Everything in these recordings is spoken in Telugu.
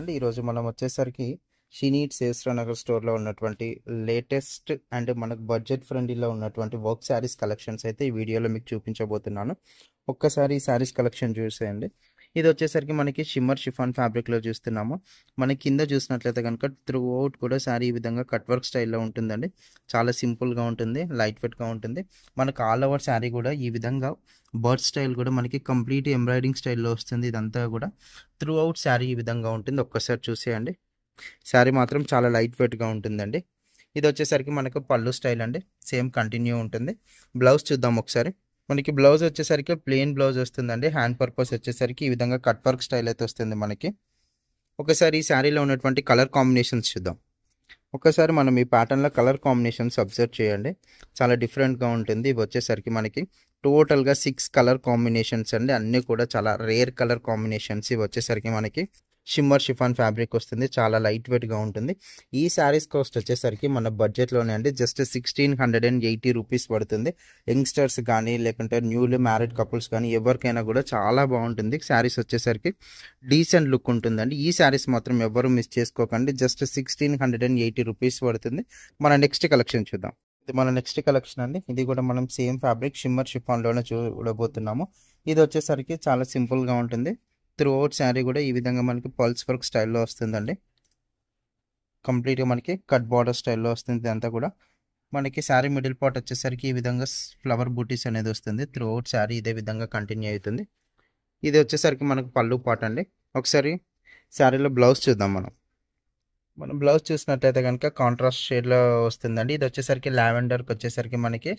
అండి. ఈరోజు మనం వచ్చేసరికి షీ నీడ్స్ ఏస్రా నగర్ స్టోర్‌లో ఉన్నటువంటి లేటెస్ట్ అండ్ మనకు బడ్జెట్ ఫ్రెండ్లీలో ఉన్నటువంటి వర్క్ శారీస్ కలెక్షన్స్ అయితే ఈ వీడియోలో మీకు చూపించబోతున్నాను. ఒక్కసారి ఈ శారీస్ కలెక్షన్ చూసేయండి. ఇది వచ్చేసరికి మనకి షిమ్మర్ షిఫాన్ ఫ్యాబ్రిక్‌లో చూస్తున్నాము. మనకి కింద చూసినట్లయితే కనుక త్రూ అవుట్ కూడా శారీ ఈ విధంగా కట్ వర్క్ స్టైల్‌లో ఉంటుందండి. చాలా సింపుల్‌గా ఉంటుంది, లైట్ వెయిట్‌గా ఉంటుంది. మనకు ఆల్ ఓవర్ శారీ కూడా ఈ విధంగా బర్డ్ స్టైల్ కూడా మనకి కంప్లీట్ ఎంబ్రాయిడింగ్ స్టైల్‌లో వస్తుంది. ఇదంతా కూడా త్రూ అవుట్ శారీ ఈ విధంగా ఉంటుంది. ఒక్కసారి చూసేయండి. శారీ మాత్రం చాలా లైట్ వెయిట్‌గా ఉంటుందండి. ఇది వచ్చేసరికి మనకు పళ్ళు స్టైల్ అండి. సేమ్ కంటిన్యూ ఉంటుంది. బ్లౌజ్ చూద్దాం ఒకసారి. మనకి బ్లౌజ్ వచ్చేసరికి ప్లెయిన్ బ్లౌజ్ వస్తుందండి. హ్యాండ్ పర్పస్ వచ్చేసరికి ఈ విధంగా కట్ వర్క్ స్టైల్ అయితే వస్తుంది మనకి. ఒకసారి ఈ శారీలో ఉన్నటువంటి కలర్ కాంబినేషన్స్ చూద్దాం. ఒకసారి మనం ఈ ప్యాటర్న్లో కలర్ కాంబినేషన్స్ అబ్జర్వ్ చేయండి. చాలా డిఫరెంట్గా ఉంటుంది. ఇవి వచ్చేసరికి మనకి టోటల్గా 6 కలర్ కాంబినేషన్స్ అండి. అన్నీ కూడా చాలా రేర్ కలర్ కాంబినేషన్స్. ఇవి వచ్చేసరికి మనకి షిమ్మర్ షిఫాన్ ఫ్యాబ్రిక్ వస్తుంది. చాలా లైట్ వెయిట్గా ఉంటుంది. ఈ శారీస్ కాస్ట్ వచ్చేసరికి మన బడ్జెట్లోనే అండి. జస్ట్ 1680 రూపీస్ పడుతుంది. యంగ్స్టర్స్ కానీ లేకుంటే న్యూలీ మ్యారీడ్ కపుల్స్ కానీ ఎవరికైనా కూడా చాలా బాగుంటుంది. శారీస్ వచ్చేసరికి డీసెంట్ లుక్ ఉంటుందండి. ఈ శారీస్ మాత్రం ఎవరు మిస్ చేసుకోకండి. జస్ట్ 1680 రూపీస్ పడుతుంది. మన నెక్స్ట్ కలెక్షన్ చూద్దాం. ఇది మన నెక్స్ట్ కలెక్షన్ అండి. ఇది కూడా మనం సేమ్ ఫ్యాబ్రిక్ షిమ్మర్ షిఫాన్లోనే చూడబోతున్నాము. ఇది వచ్చేసరికి చాలా సింపుల్గా ఉంటుంది. త్రూ అవుట్ శారీ కూడా ఈ విధంగా మనకి పల్స్ వర్క్ స్టైల్లో వస్తుందండి. కంప్లీట్గా మనకి కట్ బార్డర్ స్టైల్లో వస్తుంది. ఇదంతా కూడా మనకి శారీ మిడిల్ పార్ట్ వచ్చేసరికి ఈ విధంగా ఫ్లవర్ బూటీస్ అనేది వస్తుంది. త్రూ అవుట్ శారీ ఇదే విధంగా కంటిన్యూ అవుతుంది. ఇది వచ్చేసరికి మనకు పళ్ళు పార్ట్ అండి. ఒకసారి శారీలో బ్లౌజ్ చూద్దాం. మనం బ్లౌజ్ చూసినట్లయితే కనుక కాంట్రాస్ట్ షేడ్లో వస్తుందండి. ఇది వచ్చేసరికి లావెండర్కి వచ్చేసరికి మనకి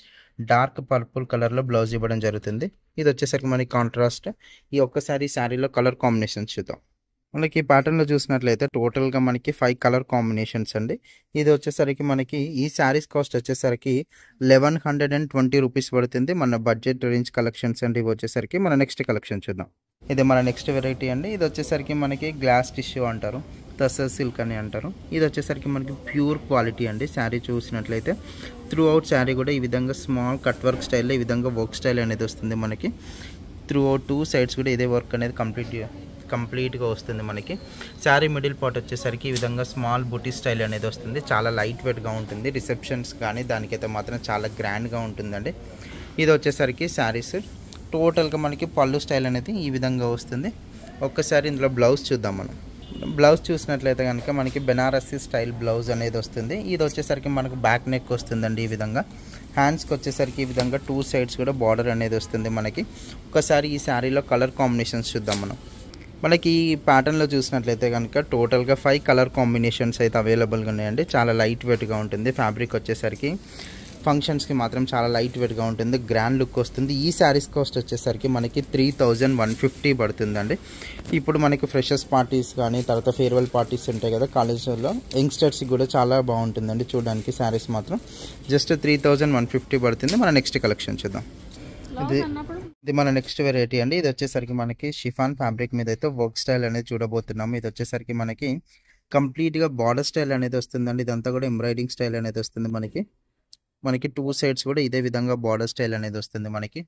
డార్క్ పర్పుల్ కలర్లో బ్లౌజ్ ఇవ్వడం జరుగుతుంది. ఇది వచ్చేసరికి మనకి కాంట్రాస్ట్. ఈ ఒక్కసారి శారీలో కలర్ కాంబినేషన్స్ చూద్దాం. మనకి ఈ ప్యాటర్న్లో చూసినట్లయితే టోటల్గా మనకి 5 కలర్ కాంబినేషన్స్ అండి. ఇది వచ్చేసరికి మనకి ఈ శారీస్ కాస్ట్ వచ్చేసరికి 1120 రూపీస్ పడుతుంది. మన బడ్జెట్ రేంజ్ కలెక్షన్స్ అండి. ఇవి వచ్చేసరికి మన నెక్స్ట్ కలెక్షన్ చూద్దాం. ఇది మన నెక్స్ట్ వెరైటీ అండి. ఇది వచ్చేసరికి మనకి గ్లాస్ టిష్యూ అంటారు, టసర్ సిల్క్ అని అంటారు. ఇది వచ్చేసరికి మనకి ప్యూర్ క్వాలిటీ అండి. శారీ చూసినట్లయితే త్రూ అవుట్ శారీ కూడా ఈ విధంగా స్మాల్ కట్ వర్క్ స్టైల్లో ఈ విధంగా వర్క్ స్టైల్ అనేది వస్తుంది మనకి. త్రూ అవుట్ 2 సైడ్స్ కూడా ఇదే వర్క్ అనేది కంప్లీట్గా వస్తుంది మనకి. శారీ మిడిల్ పార్ట్ వచ్చేసరికి ఈ విధంగా స్మాల్ బుటీ స్టైల్ అనేది వస్తుంది. చాలా లైట్ వెయిట్గా ఉంటుంది. రిసెప్షన్స్ కానీ దానికైతే మాత్రం చాలా గ్రాండ్గా ఉంటుందండి. ఇది వచ్చేసరికి శారీస్ టోటల్గా మనకి పళ్ళు స్టైల్ అనేది ఈ విధంగా వస్తుంది. ఒక్కసారి ఇందులో బ్లౌజ్ చూద్దాం. బ్లౌజ్ చూసినట్లయితే కనుక మనకి బెనారసీ స్టైల్ బ్లౌజ్ అనేది వస్తుంది. ఇది వచ్చేసరికి మనకు బ్యాక్ నెక్ వస్తుందండి. ఈ విధంగా హ్యాండ్స్కి వచ్చేసరికి ఈ విధంగా 2 సైడ్స్ కూడా బార్డర్ అనేది వస్తుంది మనకి. ఒకసారి ఈ శారీలో కలర్ కాంబినేషన్స్ చూద్దాం. మనకి ఈ ప్యాటర్న్లో చూసినట్లయితే కనుక టోటల్గా 5 కలర్ కాంబినేషన్స్ అయితే అవైలబుల్గా ఉన్నాయండి. చాలా లైట్ వెయిట్గా ఉంటుంది. ఫ్యాబ్రిక్ వచ్చేసరికి ఫంక్షన్స్కి మాత్రం చాలా లైట్ వెయిట్గా ఉంటుంది. గ్రాండ్ లుక్ వస్తుంది. ఈ శారీస్ కాస్ట్ వచ్చేసరికి మనకి 3150 పడుతుందండి. ఇప్పుడు మనకి ఫ్రెషర్స్ పార్టీస్ కానీ తర్వాత ఫేర్వెల్ పార్టీస్ ఉంటాయి కదా కాలేజ్లో, యంగ్స్టర్స్కి కూడా చాలా బాగుంటుందండి చూడడానికి. శారీస్ మాత్రం జస్ట్ 3150 పడుతుంది. మన నెక్స్ట్ కలెక్షన్ చూద్దాం. ఇది మన నెక్స్ట్ వెరైటీ అండి. ఇది వచ్చేసరికి మనకి షిఫాన్ ఫ్యాబ్రిక్ మీద అయితే వర్క్ స్టైల్ అనేది చూడబోతున్నాము. ఇది వచ్చేసరికి మనకి కంప్లీట్గా బార్డర్ స్టైల్ అనేది వస్తుందండి. ఇదంతా కూడా ఎంబ్రాయిడింగ్ స్టైల్ అనేది వస్తుంది మనకి 2 సైడ్స్ కూడా ఇదే విధంగా బార్డర్ స్టైల్ అనేది వస్తుంది మనకి.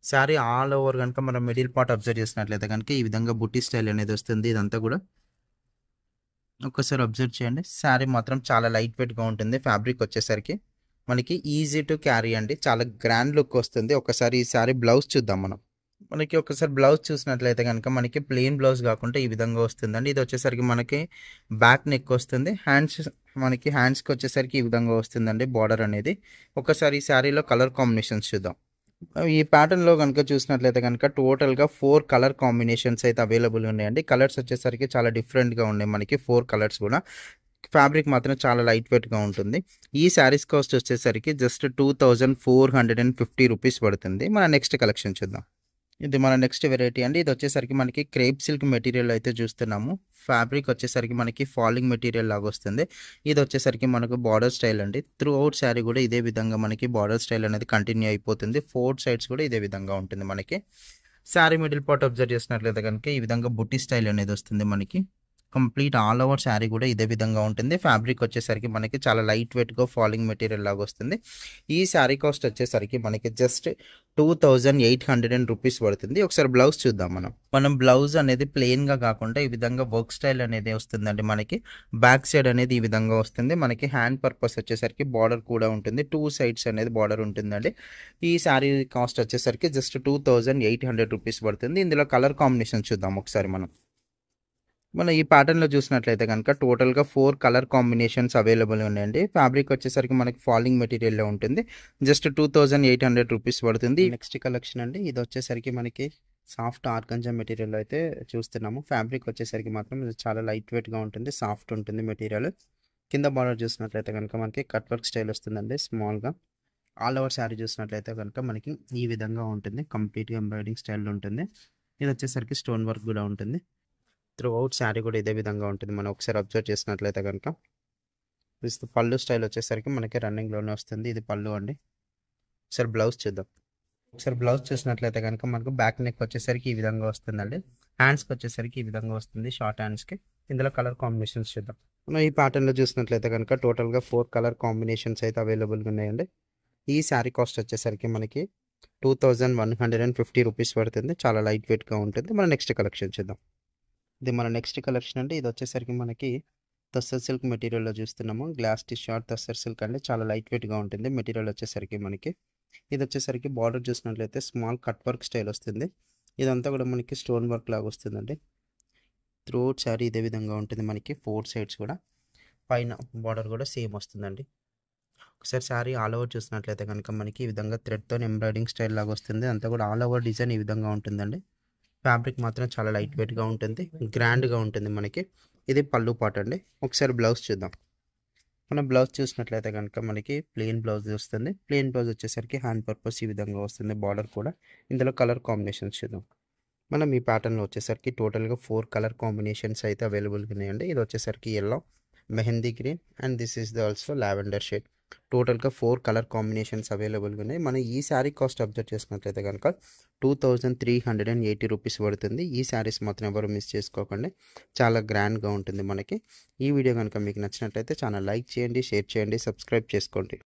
శారీ ఆల్ ఓవర్ కనుక మనం మిడిల్ పార్ట్ అబ్జర్వ్ చేసినట్లయితే కనుక ఈ విధంగా బుట్టి స్టైల్ అనేది వస్తుంది. ఇదంతా కూడా ఒక్కసారి అబ్జర్వ్ చేయండి. శారీ మాత్రం చాలా లైట్ వెయిట్గా ఉంటుంది. ఫ్యాబ్రిక్ వచ్చేసరికి మనకి ఈజీ టు క్యారీ అండి. చాలా గ్రాండ్ లుక్ వస్తుంది. ఒకసారి ఈ శారీ బ్లౌజ్ చూద్దాం. మనకి ఒకసారి బ్లౌజ్ చూసినట్లయితే కనుక మనకి ప్లెయిన్ బ్లౌజ్ కాకుండా ఈ విధంగా వస్తుందండి. ఇది వచ్చేసరికి మనకి బ్యాక్ నెక్ వస్తుంది. హ్యాండ్స్కి వచ్చేసరికి ఈ విధంగా వస్తుందండి బార్డర్ అనేది. ఒకసారి ఈ శారీలో కలర్ కాంబినేషన్స్ చూద్దాం. ఈ ప్యాటర్న్లో కనుక చూసినట్లయితే కనుక టోటల్గా 4 కలర్ కాంబినేషన్స్ అయితే అవైలబుల్గా ఉన్నాయండి. కలర్స్ వచ్చేసరికి చాలా డిఫరెంట్గా ఉన్నాయి మనకి. 4 కలర్స్ కూడా. ఫ్యాబ్రిక్ మాత్రం చాలా లైట్ వెయిట్గా ఉంటుంది. ఈ శారీస్ కాస్ట్ వచ్చేసరికి జస్ట్ 2450 రూపీస్ పడుతుంది. మన నెక్స్ట్ కలెక్షన్ చూద్దాం. ఇది మన నెక్స్ట్ వెరైటీ అండి. ఇది వచ్చేసరికి మనకి క్రేప్ సిల్క్ మెటీరియల్ అయితే చూస్తున్నాము. ఫ్యాబ్రిక్ వచ్చేసరికి మనకి ఫాలింగ్ మెటీరియల్ లాగా వస్తుంది. ఇది వచ్చేసరికి మనకు బార్డర్ స్టైల్ అండి. త్రూ అవుట్ శారీ కూడా ఇదే విధంగా మనకి బార్డర్ స్టైల్ అనేది కంటిన్యూ అయిపోతుంది. 4 సైడ్స్ కూడా ఇదే విధంగా ఉంటుంది మనకి. శారీ మిడిల్ పార్ట్ అబ్జర్వ్ చేసినట్లయితే కనుక ఈ విధంగా బుట్టి స్టైల్ అనేది వస్తుంది మనకి. కంప్లీట్ ఆల్ ఓవర్ శారీ కూడా ఇదే విధంగా ఉంటుంది. ఫ్యాబ్రిక్ వచ్చేసరికి మనకి చాలా లైట్ వెయిట్గా ఫాలింగ్ మెటీరియల్ లాగా వస్తుంది. ఈ శారీ కాస్ట్ వచ్చేసరికి మనకి జస్ట్ 2800 రూపీస్ పడుతుంది. ఒకసారి బ్లౌజ్ చూద్దాం. మనం బ్లౌజ్ అనేది ప్లెయిన్గా కాకుండా ఈ విధంగా వర్క్ స్టైల్ అనేది వస్తుందండి. మనకి బ్యాక్ సైడ్ అనేది ఈ విధంగా వస్తుంది. మనకి హ్యాండ్ పర్పస్ వచ్చేసరికి బార్డర్ కూడా ఉంటుంది. 2 సైడ్స్ అనేది బార్డర్ ఉంటుందండి. ఈ శారీ కాస్ట్ వచ్చేసరికి జస్ట్ 2800 రూపీస్ పడుతుంది. ఇందులో కలర్ కాంబినేషన్ చూద్దాం ఒకసారి. మనం ఈ ప్యాటర్న్లో చూసినట్లయితే కనుక టోటల్గా 4 కలర్ కాంబినేషన్స్ అవైలబుల్ ఉన్నాయండి. ఫ్యాబ్రిక్ వచ్చేసరికి మనకి ఫాలింగ్ మెటీరియల్లో ఉంటుంది. జస్ట్ 2800 రూపీస్ పడుతుంది. నెక్స్ట్ కలెక్షన్ అండి. ఇది వచ్చేసరికి మనకి సాఫ్ట్ ఆర్గంజా మెటీరియల్ అయితే చూస్తున్నాము. ఫ్యాబ్రిక్ వచ్చేసరికి మాత్రం ఇది చాలా లైట్ వెయిట్గా ఉంటుంది, సాఫ్ట్ ఉంటుంది మెటీరియల్. కింద బార్డర్ చూసినట్లయితే కనుక మనకి కట్ వర్క్ స్టైల్ వస్తుందండి స్మాల్గా. ఆల్ ఓవర్ శారీ చూసినట్లయితే కనుక మనకి ఈ విధంగా ఉంటుంది. కంప్లీట్గా ఎంబ్రాయిడింగ్ స్టైల్ ఉంటుంది. ఇది వచ్చేసరికి స్టోన్ వర్క్ కూడా ఉంటుంది. త్రూ అవుట్ శారీ కూడా ఇదే విధంగా ఉంటుంది. మనం ఒకసారి అబ్జర్వ్ చేసినట్లయితే కనుక పళ్ళు స్టైల్ వచ్చేసరికి మనకి రన్నింగ్లోనే వస్తుంది. ఇది పళ్ళు అండి. ఒకసారి బ్లౌజ్ చూద్దాం. ఒకసారి బ్లౌజ్ చూసినట్లయితే కనుక మనకు బ్యాక్ నెక్ వచ్చేసరికి ఈ విధంగా వస్తుందండి. హ్యాండ్స్కి వచ్చేసరికి ఈ విధంగా వస్తుంది, షార్ట్ హ్యాండ్స్కి. ఇందులో కలర్ కాంబినేషన్స్ చూద్దాం. మనం ఈ ప్యాటర్న్లో చూసినట్లయితే కనుక టోటల్గా 4 కలర్ కాంబినేషన్స్ అయితే అవైలబుల్గా ఉన్నాయండి. ఈ శారీ కాస్ట్ వచ్చేసరికి మనకి 2150 రూపీస్ పడుతుంది. చాలా లైట్ వెయిట్గా ఉంటుంది. మనం నెక్స్ట్ కలెక్షన్ చూద్దాం. ఇది మన నెక్స్ట్ కలెక్షన్ అండి. ఇది వచ్చేసరికి మనకి తస్సర్ సిల్క్ మెటీరియల్లో చూస్తున్నాము. గ్లాస్ టీ షార్ట్ తస్సర్ సిల్క్ అంటే చాలా లైట్ వెయిట్గా ఉంటుంది మెటీరియల్ వచ్చేసరికి మనకి. ఇది వచ్చేసరికి బార్డర్ చూసినట్లయితే స్మాల్ కట్ వర్క్ స్టైల్ వస్తుంది. ఇదంతా కూడా మనకి స్టోన్ వర్క్ లాగా వస్తుందండి. త్రూఅవుట్ శారీ ఇదే విధంగా ఉంటుంది మనకి. 4 సైడ్స్ కూడా పైన బార్డర్ కూడా సేమ్ వస్తుందండి. ఒకసారి శారీ ఆల్ ఓవర్ చూసినట్లయితే కనుక మనకి ఈ విధంగా థ్రెడ్తో ఎంబ్రాయిడింగ్ స్టైల్ లాగా వస్తుంది. అంతా కూడా ఆల్ ఓవర్ డిజైన్ ఈ విధంగా ఉంటుందండి. ఫ్యాబ్రిక్ మాత్రం చాలా లైట్ వెయిట్గా ఉంటుంది, గ్రాండ్గా ఉంటుంది మనకి. ఇది పళ్ళు పాట అండి. ఒకసారి బ్లౌజ్ చూద్దాం. మనం బ్లౌజ్ చూసినట్లయితే కనుక మనకి ప్లెయిన్ బ్లౌజ్ వస్తుంది. ప్లెయిన్ బ్లౌజ్ వచ్చేసరికి హ్యాండ్ పర్పస్ ఈ విధంగా వస్తుంది, బార్డర్ కూడా. ఇందులో కలర్ కాంబినేషన్స్ చూద్దాం. మనం ఈ ప్యాటర్న్లో వచ్చేసరికి టోటల్గా 4 కలర్ కాంబినేషన్స్ అయితే అవైలబుల్గా ఉన్నాయండి. ఇది వచ్చేసరికి yellow, mehndi green and this is the also lavender shade. టోటల్గా 4 కలర్ కాంబినేషన్స్ అవైలబుల్గా ఉన్నాయి. మనం ఈ శారీ కాస్ట్ అబ్జర్వ్ చేసినట్లయితే కనుక 2380 రూపీస్ పడుతుంది. ఈ శారీస్ మాత్రం ఎవరు మిస్ చేసుకోకండి, చాలా గ్రాండ్గా ఉంటుంది మనకి. ఈ వీడియో కనుక మీకు నచ్చినట్లయితే ఛానల్ లైక్ చేయండి, షేర్ చేయండి, సబ్స్క్రైబ్ చేసుకోండి.